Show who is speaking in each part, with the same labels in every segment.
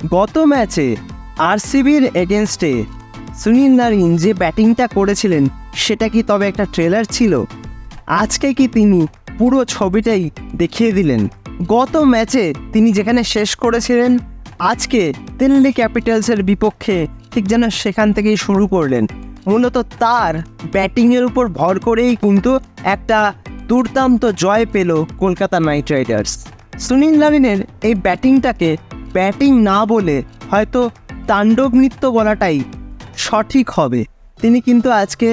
Speaker 1: গত ম্যাচে আরসিবির এগেনস্টে সুনীল নারিন যে ব্যাটিংটা করেছিলেন সেটা কি তবে একটা ট্রেলার ছিল? আজকে কি তিনি পুরো ছবিটাই দেখিয়ে দিলেন? গত ম্যাচে তিনি যেখানে শেষ করেছিলেন, আজকে দিল্লি ক্যাপিটালসের বিপক্ষে ঠিক যেন সেখান থেকেই শুরু করলেন। মূলত তার ব্যাটিংয়ের উপর ভর করেই কিন্তু একটা দুর্দান্ত জয় পেল কলকাতা নাইট রাইডার্স। সুনীল নারিনের এই ব্যাটিংটাকে ব্যাটিং না বলে হয়তো তাণ্ডব নৃত্য বলাটাই সঠিক হবে। তিনি কিন্তু আজকে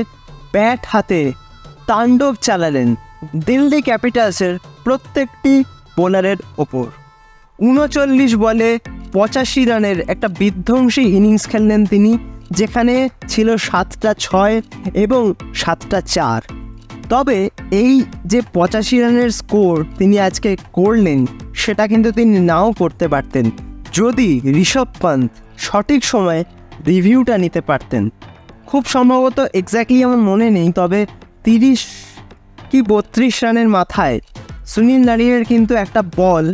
Speaker 1: ব্যাট হাতে তাণ্ডব চালালেন দিল্লি ক্যাপিটালসের প্রত্যেকটি বোলারের ওপর। ৩৯ বলে ৮৫ রানের একটা বিধ্বংসী ইনিংস খেললেন তিনি, যেখানে ছিল ৭টা ৬ এবং ৭টা ৪। তবে এই যে ৮৫ রানের স্কোর তিনি আজকে করলেন, সেটা কিন্তু তিনি নাও করতে পারতেন যদি ঋষভ পান্ত সঠিক সময়ে রিভিউটা নিতে পারতেন। খুব সম্ভবত এক্স্যাক্টলি আমার মনে নেই, তবে ৩০ কি ৩২ রানের মাথায় সুনীল নারিনের কিন্তু একটা বল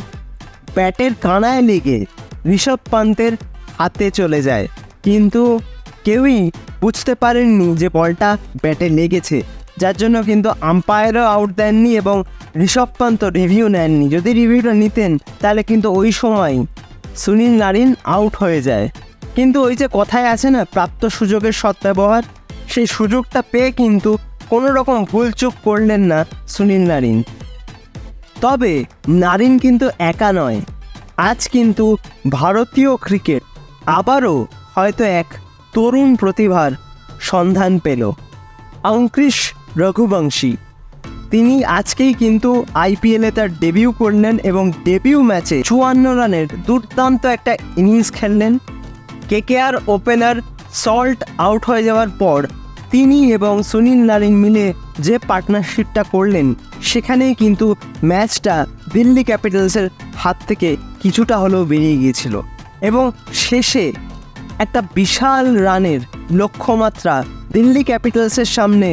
Speaker 1: ব্যাটের কানায় লেগে ঋষভ পান্তের হাতে চলে যায়, কিন্তু কেউই বুঝতে পারেননি যে বলটা ব্যাটে লেগেছে, যার জন্য কিন্তু আম্পায়ারও আউট দেননি এবং ঋষভ পান্ত রিভিউ নেননি। যদি রিভিউটা নিতেন তাহলে কিন্তু ওই সময় সুনীল নারিন আউট হয়ে যায়। কিন্তু ওই যে কথায় আছে না, প্রাপ্ত সুযোগের সদ্ব্যবহার, সেই সুযোগটা পেয়ে কিন্তু কোনো রকম ভুলচুক করলেন না সুনীল নারিন। তবে নারিন কিন্তু একা নয়, আজ কিন্তু ভারতীয় ক্রিকেট আবারও হয়তো এক তরুণ প্রতিভার সন্ধান পেল। অঙ্কৃশ রঘুবংশী তিনি আজকেই কিন্তু আইপিএলে তার ডেবিউ করলেন এবং ডেবিউ ম্যাচে ৫৪ রানের দুর্দান্ত একটা ইনিংস খেললেন। কেকেআর ওপেনার সল্ট আউট হয়ে যাওয়ার পর তিনি এবং সুনীল নারিন মিলে যে পার্টনারশিপটা করলেন, সেখানেই কিন্তু ম্যাচটা দিল্লি ক্যাপিটালসের হাত থেকে কিছুটা হলেও বেরিয়ে গিয়েছিল এবং শেষে একটা বিশাল রানের লক্ষ্যমাত্রা দিল্লি ক্যাপিটালসের সামনে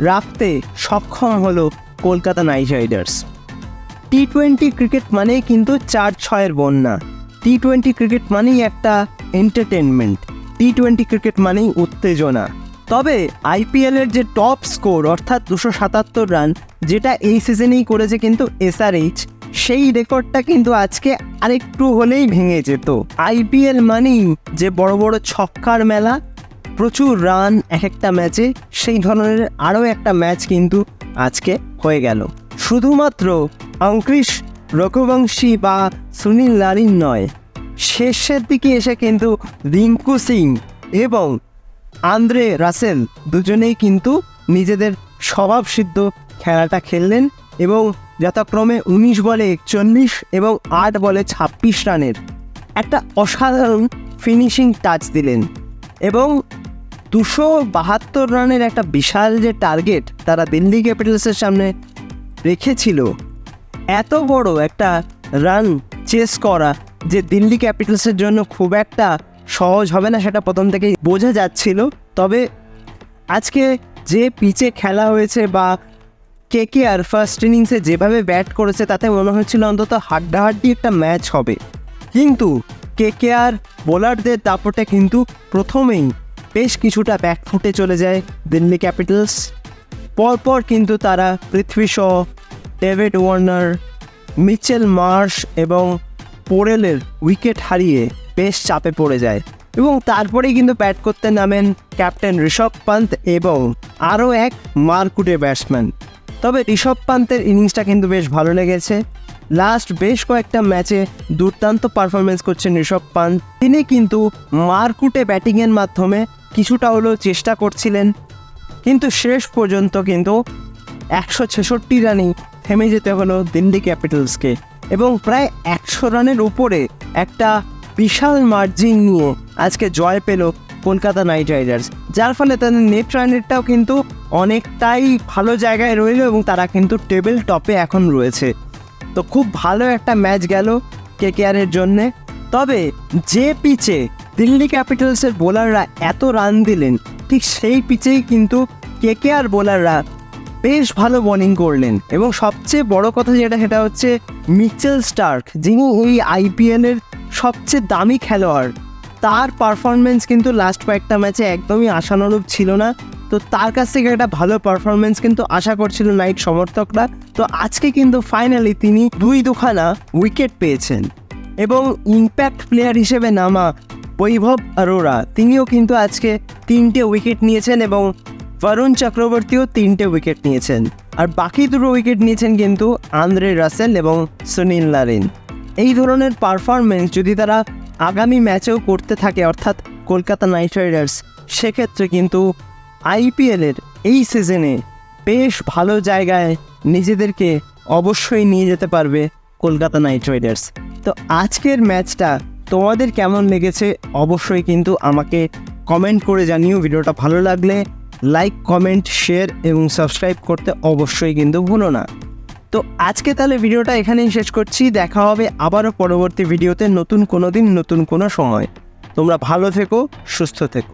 Speaker 1: রাখতে সক্ষম হলো কলকাতা নাইট রাইডার্স। টি-20 ক্রিকেট মানেই কিন্তু ৪-৬-এর বন্যা। টি-20 ক্রিকেট মানেই একটা এন্টারটেনমেন্ট। টি-20 ক্রিকেট মানেই উত্তেজনা। তবে আইপিএলের যে টপ স্কোর অর্থাৎ ২৭৭ রান, যেটা এই সিজনেই করেছে কিন্তু এসআরএইচ, সেই রেকর্ডটা কিন্তু আজকে আরেকটু হলেই ভেঙে যেত। আইপিএল মানেই যে বড় বড় ছক্কার মেলা, প্রচুর রান এক একটা ম্যাচে, সেই ধরনের আরও একটা ম্যাচ কিন্তু আজকে হয়ে গেল। শুধুমাত্র অঙ্কৃশ রঘুবংশী বা সুনীল নারিন নয়, শেষের দিকে এসে কিন্তু রিঙ্কু সিং এবং আন্দ্রে রাসেল দুজনেই কিন্তু নিজেদের স্বভাবসিদ্ধ খেলাটা খেললেন এবং যথাক্রমে ১৯ বলে ৪১ এবং ৮ বলে ২৬ রানের একটা অসাধারণ ফিনিশিং টাচ দিলেন। এবং ২৭২ রানের একটা বিশাল যে টার্গেট তারা দিল্লি ক্যাপিটালসের সামনে রেখেছিল, এত বড় একটা রান চেস করা যে দিল্লি ক্যাপিটালসের জন্য খুব একটা সহজ হবে না, সেটা প্রথম থেকেই বোঝা যাচ্ছিল। তবে আজকে যে পিচে খেলা হয়েছে বা কেকেআর ফার্স্ট ইনিংসে যেভাবে ব্যাট করেছে, তাতে মনে হচ্ছিল অন্তত হাড্ডাহাড্ডি একটা ম্যাচ হবে। কিন্তু কেকেআর বোলারদের দাপটে কিন্তু প্রথমেই বেশ কিছুটা ব্যাকফুটে চলে যায় দিল্লি ক্যাপিটালস। পরপর কিন্তু তারা পৃথ্বী শ, ডেভিড ওয়ার্নার, মিচেল মার্শ এবং পোরেলের উইকেট হারিয়ে বেশ চাপে পড়ে যায় এবং তারপরেই কিন্তু ব্যাট করতে নামেন ক্যাপ্টেন ঋষভ পান্ত এবং আরও এক মারকুটে ব্যাটসম্যান। তবে ঋষভ পান্তের ইনিংসটা কিন্তু বেশ ভালো লেগেছে। লাস্ট বেশ কয়েকটা ম্যাচে দুর্দান্ত পারফরমেন্স করছেন ঋষভ পান্ত। তিনি কিন্তু মারকুটে ব্যাটিংয়ের মাধ্যমে কিছুটা হলেও চেষ্টা করছিলেন, কিন্তু শেষ পর্যন্ত কিন্তু ১৬৬ রানেই থেমে যেতে হলো দিল্লি ক্যাপিটালসকে এবং প্রায় ১০০ রানের উপরে একটা বিশাল মার্জিন নিয়ে আজকে জয় পেল কলকাতা নাইট রাইডার্স, যার ফলে তাদের নেট রান রেটটাও কিন্তু অনেকটাই ভালো জায়গায় রইল এবং তারা কিন্তু টেবিল টপে এখন রয়েছে। তো খুব ভালো একটা ম্যাচ গেল কেকেআরের জন্যে। তবে যে পিচে দিল্লি ক্যাপিটালসের বোলাররা এত রান দিলেন, ঠিক সেই পিচেই কিন্তু কেকেআর বোলাররা বেশ ভালো বোলিং করলেন এবং সবচেয়ে বড় কথা যেটা, সেটা হচ্ছে মিচেল স্টার্ক, যিনি এই আইপিএলের সবচেয়ে দামি খেলোয়াড়, তার পারফরমেন্স কিন্তু লাস্ট কয়েকটা ম্যাচে একদমই আশানুরূপ ছিল না। তো তার কাছ থেকে একটা ভালো পারফরমেন্স কিন্তু আশা করছিল নাইট সমর্থকরা। তো আজকে কিন্তু ফাইনালি তিনি 2-2খানা উইকেট পেয়েছেন এবং ইম্প্যাক্ট প্লেয়ার হিসেবে নামা বৈভব অরোরা তিনিও কিন্তু আজকে 3টে উইকেট নিয়েছেন এবং বরুণ চক্রবর্তীও 3টে উইকেট নিয়েছেন। আর বাকি 2 উইকেট নিয়েছেন কিন্তু আন্দ্রে রাসেল এবং সুনীল নারিন। এই ধরনের পারফরমেন্স যদি তারা আগামী ম্যাচেও করতে থাকে, অর্থাৎ কলকাতা নাইট রাইডার্স, সেক্ষেত্রে কিন্তু আইপিএলের এই সিজনে বেশ ভালো জায়গায় নিজেদেরকে অবশ্যই নিয়ে যেতে পারবে কলকাতা নাইট রাইডার্স। তো আজকের ম্যাচটা তোমাদের কেমন লেগেছে অবশ্যই কিন্তু আমাকে কমেন্ট করে জানিও। ভিডিওটা ভালো লাগলে লাইক, কমেন্ট, শেয়ার এবং সাবস্ক্রাইব করতে অবশ্যই কিন্তু ভুলো না। তো আজকে তাহলে ভিডিওটা এখানেই শেষ করছি। দেখা হবে আবারও পরবর্তী ভিডিওতে নতুন কোনো দিন, নতুন কোনো সময়। তোমরা ভালো থেকো, সুস্থ থেকো।